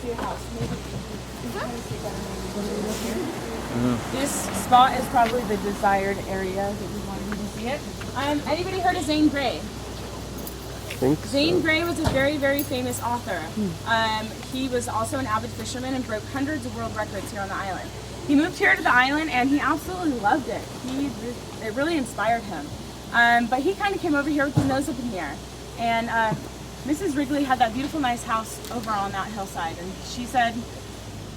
see a house. Maybe this spot is probably the desired area that we wanted to see it. Anybody heard of Zane Grey? Zane Grey was a very, very famous author. He was also an avid fisherman and broke hundreds of world records here on the island. He moved here to the island and he absolutely loved it. It really inspired him. But he kind of came over here with his nose up in the air. And Mrs. Wrigley had that beautiful, nice house over on that hillside. And she said,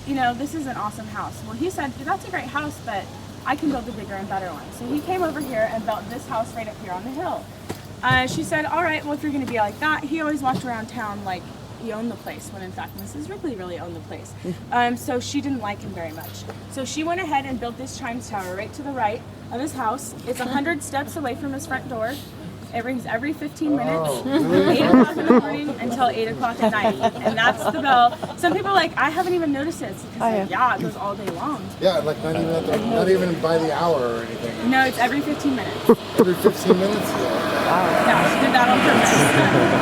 you know, this is an awesome house. Well, he said, that's a great house, but I can build a bigger and better one. So he came over here and built this house right up here on the hill. She said, all right, well, if you're going to be like that, he always walked around town like he owned the place, when in fact Mrs. Wrigley really owned the place. So she didn't like him very much. So she went ahead and built this chimes tower right to the right of his house. It's 100 steps away from his front door. It rings every 15 minutes, 8 o'clock in the morning until 8 o'clock at night. And that's the bell. Some people are like, I haven't even noticed it. Because like, yeah, it goes all day long. Yeah, like not even by the hour or anything. No, it's every 15 minutes. Every 15 minutes? Yeah, she did that on purpose.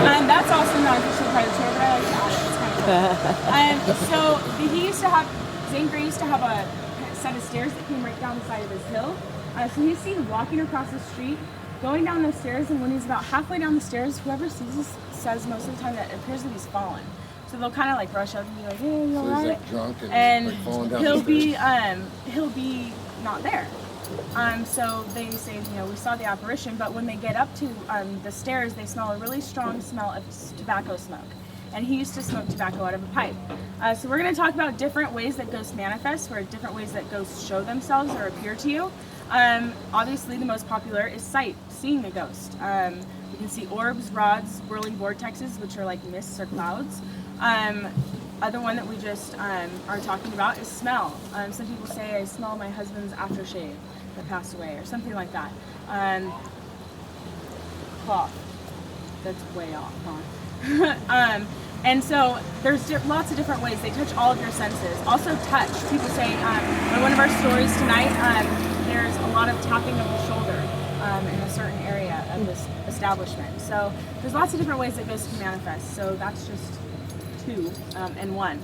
And that's also non-official predatory, but I like to add it. It's kind of cool. So he used to have, Zane Grey used to have a set of stairs that came right down the side of his hill. So he's seen walking across the street, going down those stairs, and when he's about halfway down the stairs, whoever sees us says most of the time that it appears that he's fallen. So they'll kind of like rush up and be like, "Hey, you all right?" He's like drunk and like falling down he'll the stairs. he'll be not there. So they say, you know, we saw the apparition, but when they get up to the stairs, they smell a really strong smell of tobacco smoke. And he used to smoke tobacco out of a pipe. So we're going to talk about different ways that ghosts manifest, or different ways that ghosts show themselves or appear to you. Obviously, the most popular is sight, seeing a ghost. You can see orbs, rods, whirling vortexes, which are like mists or clouds. Other one that we just are talking about is smell. Some people say, I smell my husband's aftershave that passed away, or something like that. Cough. That's way off, huh? And so there's lots of different ways. They touch all of your senses. Also touch. People say, in one of our stories tonight, there's a lot of tapping of the shoulder in a certain area of this establishment. So there's lots of different ways that ghosts can manifest. So that's just two and one.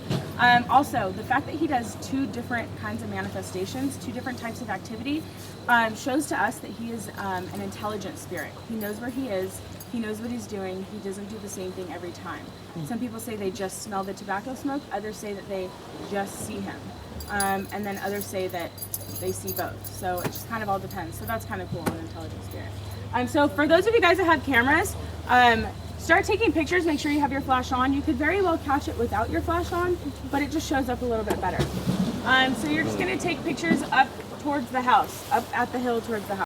Also, the fact that he does two different kinds of manifestations, two different types of activity, shows to us that he is an intelligent spirit. He knows where he is. He knows what he's doing. He doesn't do the same thing every time. Some people say they just smell the tobacco smoke. Others say that they just see him. And then others say that they see both. So it just kind of all depends. So that's kind of cool, an intelligent spirit. So for those of you guys that have cameras, start taking pictures. Make sure you have your flash on. You could very well catch it without your flash on, but it just shows up a little bit better. So you're just going to take pictures up towards the house, up at the hill towards the house.